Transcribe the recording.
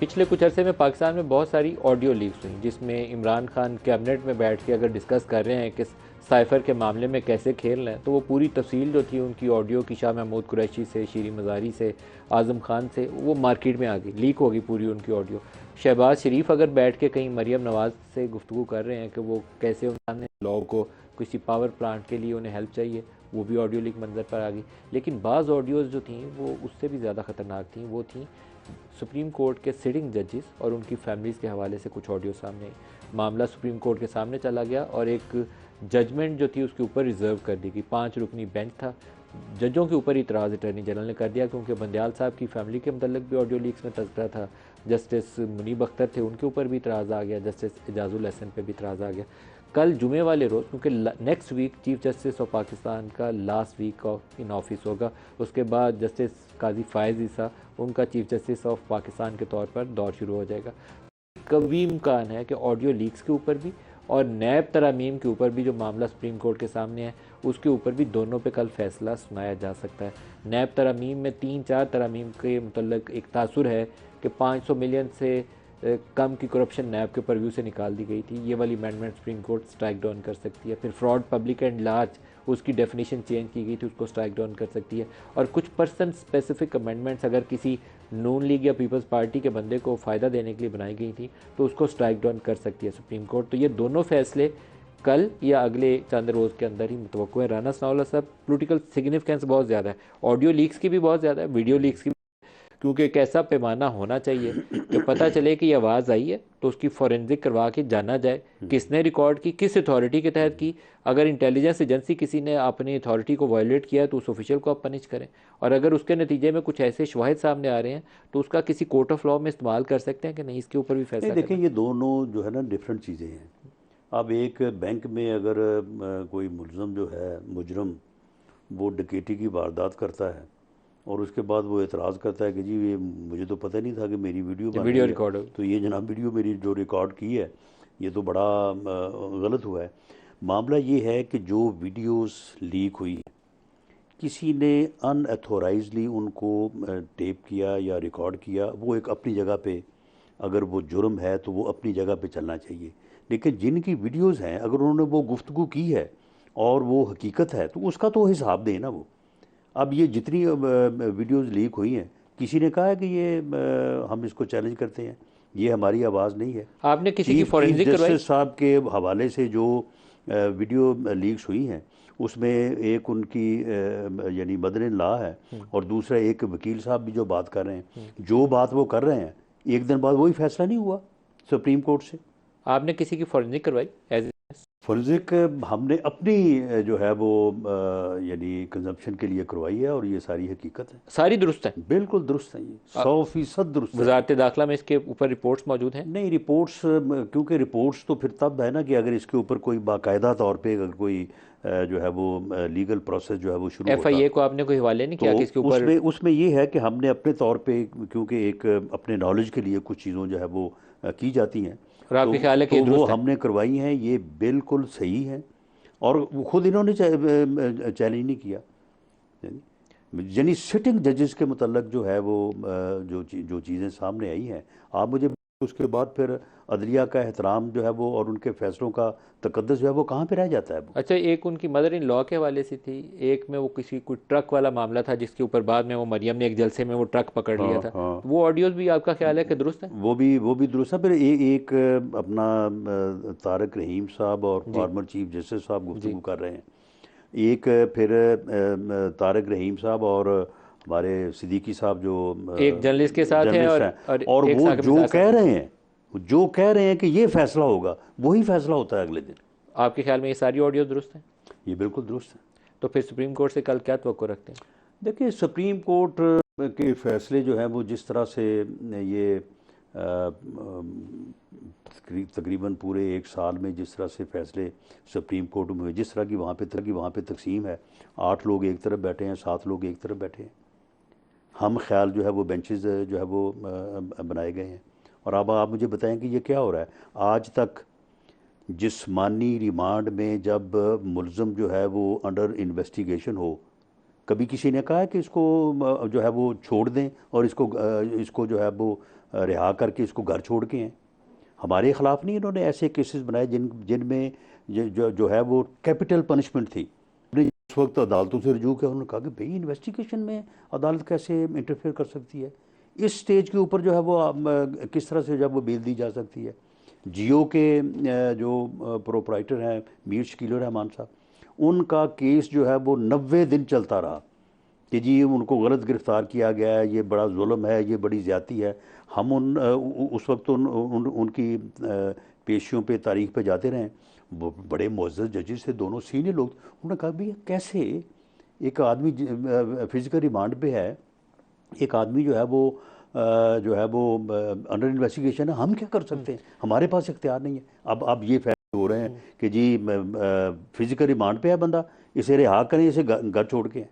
पिछले कुछ अरसे में पाकिस्तान में बहुत सारी ऑडियो लीक्स हुई जिसमें इमरान खान कैबिनेट में बैठ के अगर डिस्कस कर रहे हैं कि साइफ़र के मामले में कैसे खेलना है, तो वो पूरी तफसील जो थी उनकी ऑडियो की शाह महमूद कुरैशी से, शीरी मज़ारी से, आज़म खान से, वो मार्केट में आ गई, लीक होगी पूरी उनकी ऑडियो। शहबाज शरीफ अगर बैठ के कहीं मरीम नवाज़ से गुफ्तगू कर रहे हैं कि वो कैसे उन्होंने लॉ को किसी पावर प्लांट के लिए उन्हें हेल्प चाहिए, वो भी ऑडियो लीक मंजर पर आ गई। लेकिन बाज़ ऑडियोज़ जो थी वो उससे भी ज़्यादा ख़तरनाक थी, वो थी सुप्रीम कोर्ट के सिटिंग जजेस और उनकी फैमिलीज़ के हवाले से कुछ ऑडियो सामने आई। मामला सुप्रीम कोर्ट के सामने चला गया और एक जजमेंट जो थी उसके ऊपर रिज़र्व कर दी गई। 5 रुकनी बेंच था, जजों के ऊपर इतराज़ अटर्नी जनरल ने कर दिया क्योंकि बंदयाल साहब की फैमिली के मतलब भी ऑडियो लीक्स में तज़किरा था। जस्टिस मुनीब अख्तर थे, उनके ऊपर भी इतराज़ आ गया, जस्टिस एजाजुल हसन पे भी इतराज़ आ गया। कल जुमे वाले रोज़, क्योंकि next week chief justice of Pakistan का last week of in office होगा, उसके बाद जस्टिस काजी फ़ायज़ ईसा उनका चीफ जस्टिस ऑफ पाकिस्तान के तौर पर दौर शुरू हो जाएगा। कभी इम्कान है कि ऑडियो लीक्स के ऊपर भी और नैब तरामीम के ऊपर भी जो मामला सुप्रीम कोर्ट के सामने है उसके ऊपर भी दोनों पे कल फैसला सुनाया जा सकता है। नैब तरामीम में 3-4 तरामीम के मतलब एक तासुर है कि 500 मिलियन से कम की करप्शन नैब के परव्यू से निकाल दी गई थी। ये वाली amendment supreme court strike down कर सकती है। फिर फ्रॉड पब्लिक एंड लार्ज, उसकी डेफिनेशन चेंज की गई थी, उसको स्ट्राइक डाउन कर सकती है। और कुछ पर्सन स्पेसिफिक अमेंडमेंट्स अगर किसी नून लीग या पीपल्स पार्टी के बंदे को फ़ायदा देने के लिए बनाई गई थी तो उसको स्ट्राइक डाउन कर सकती है सुप्रीम कोर्ट। तो ये दोनों फैसले कल या अगले चंद रोज़ के अंदर ही मुतवक्को है। राना सनाउल्लाह साहब, पॉलिटिकल सिग्निफिकेंस बहुत ज़्यादा है, ऑडियो लीक्स की भी बहुत ज़्यादा है, वीडियो लीक्स की, क्योंकि एक ऐसा पैमाना होना चाहिए कि पता चले कि ये आवाज़ आई है तो उसकी फॉरेंसिक करवा के जाना जाए किसने रिकॉर्ड की, किस अथॉरिटी के तहत की। अगर इंटेलिजेंस एजेंसी किसी ने अपनी अथॉरिटी को वायलेट किया तो उस ऑफिशियल को आप पनिश करें, और अगर उसके नतीजे में कुछ ऐसे शवाहिद सामने आ रहे हैं तो उसका किसी कोर्ट ऑफ लॉ में इस्तेमाल कर सकते हैं कि नहीं, इसके ऊपर भी नहीं, फैसला देखिए करना। ये दोनों जो है ना डिफरेंट चीज़ें हैं। अब एक बैंक में अगर कोई मुलज़म जो है, मुजरम, वो डकैती की वारदात करता है और उसके बाद वो एतराज़ करता है कि जी ये मुझे तो पता नहीं था कि मेरी वीडियो बन वीडियो रही है, रिकॉर्ड हो। तो ये जनाब वीडियो मेरी जो रिकॉर्ड की है ये तो बड़ा गलत हुआ है। मामला ये है कि जो वीडियोस लीक हुई हैं, किसी ने अनअथोराइजली उनको टेप किया या रिकॉर्ड किया, वो एक अपनी जगह पे, अगर वो जुर्म है तो वो अपनी जगह पे चलना चाहिए। लेकिन जिनकी वीडियोस हैं, अगर उन्होंने वो गुफ्तगू की है और वो हकीकत है तो उसका तो हिसाब दें ना वो। अब ये जितनी वीडियोस लीक हुई हैं, किसी ने कहा है कि ये हम इसको चैलेंज करते हैं, ये हमारी आवाज़ नहीं है। आपने किसी की चीफ चीफ फॉरेंसिक करवाई? जस्टिस साहब के हवाले से जो वीडियो लीक्स हुई हैं, उसमें एक उनकी यानी मदर इन लॉ है और दूसरा एक वकील साहब भी जो बात कर रहे हैं, जो बात वो कर रहे हैं, एक दिन बाद वही फैसला नहीं हुआ सुप्रीम कोर्ट से। आपने किसी की फॉरेंसिक करवाई एज? फॉरेंसिक हमने अपनी जो है वो यानी कंजम्पशन के लिए करवाई है और ये सारी हकीकत है। सारी दुरुस्त है? बिल्कुल दुरुस्त है, ये 100% दुरुस्त है। वजारत दाखिला में इसके ऊपर रिपोर्ट्स मौजूद हैं? नहीं, रिपोर्ट्स क्योंकि रिपोर्ट्स तो फिर तब है ना कि अगर इसके ऊपर कोई बाकायदा तौर पे अगर कोई जो है वो लीगल प्रोसेस जो है वो शुरू होता, FIA को आपने कोई हवाले नहीं तो किया कि इसके ऊपर? उसमें उसमें ये है कि हमने अपने तौर पे, क्योंकि एक अपने नॉलेज के लिए कुछ चीज़ों जो है वो की जाती हैं, और तो आपके ख्याल है कि ये वो दुरुस्त है? हमने करवाई हैं, ये बिल्कुल सही है। और वो खुद इन्होंने चैलेंज नहीं किया। यानी सिटिंग जजेस के मतलब जो है वो जो चीज़ें सामने आई हैं, आप मुझे उसके बाद फिर अदलिया का एहतराम जो है वो और उनके फैसलों का तकद्दुस जो है वो कहाँ पे रह जाता है वो। अच्छा, एक उनकी मदर इन लॉ के हवाले से थी, एक में वो किसी कोई ट्रक वाला मामला था जिसके ऊपर बाद में वो मरियम ने एक जलसे में वो ट्रक पकड़ लिया हाँ था, हाँ, तो वो ऑडियोज भी आपका ख्याल है कि दुरुस्त है? वो भी दुरुस्त है। फिर एक अपना तारक रहीम साहब और जी। फॉर्मर चीफ जस्टिस साहब जी। गुफ्तगू कर रहे हैं। एक फिर तारक रहीम साहब और हमारे सिद्दीकी साहब जो एक जर्नलिस्ट के साथ है जर्नलिस्ट हैं, और और एक वो साहब जो मिजाज कह साहब। रहे हैं, जो कह रहे हैं कि ये फैसला होगा, वही फैसला होता है अगले दिन। आपके ख्याल में ये सारी ऑडियो दुरुस्त है? ये बिल्कुल दुरुस्त है। तो फिर सुप्रीम कोर्ट से कल क्या तवक्को रखते हैं? देखिए, सुप्रीम कोर्ट के फैसले जो हैं वो जिस तरह से ये तकरीबन पूरे एक साल में जिस तरह से फैसले सुप्रीम कोर्ट में हुए, जिस तरह की वहाँ पे तकसीम है, 8 लोग एक तरफ बैठे हैं, 7 लोग एक तरफ बैठे हैं, हम ख्याल जो है वो बेंचेस जो है वो बनाए गए हैं। और अब आप मुझे बताएं कि ये क्या हो रहा है। आज तक जिस्मानी रिमांड में जब मुलज़म जो है वो अंडर इन्वेस्टिगेशन हो, कभी किसी ने कहा है कि इसको जो है वो छोड़ दें और इसको जो है वो रिहा करके इसको घर छोड़ के हैं। हमारे ख़िलाफ़ नहीं इन्होंने ऐसे केसेस बनाए जिनमें जो है वो कैपिटल पनिशमेंट थी। उस वक्त अदालतों से रजू किया, उन्होंने कहा कि भाई इन्वेस्टिगेशन में अदालत कैसे इंटरफेयर कर सकती है, इस स्टेज के ऊपर जो है वो किस तरह से जब वो बेल दी जा सकती है। जियो के जो प्रोपराइटर हैं मीर शकील रहमान साहब, उनका केस जो है वो 90 दिन चलता रहा कि जी उनको गलत गिरफ़्तार किया गया है, ये बड़ा जुल्म है, ये बड़ी ज़्यादती है। हम उस वक्त उनकी पेशियों पे तारीख पे जाते रहे। वो बड़े मुअज़्ज़ज़ जजेस थे, दोनों सीनियर लोग। उन्होंने कहा भैया कैसे एक आदमी फिज़िकल रिमांड पे है, एक आदमी जो है वो अंडर इन्वेस्टिगेशन है, हम क्या कर सकते हैं, हमारे पास इख्तियार नहीं है। अब ये फैसले हो रहे हैं कि जी फिज़िकल रिमांड पे है बंदा, इसे रिहा करें, इसे घर छोड़ के।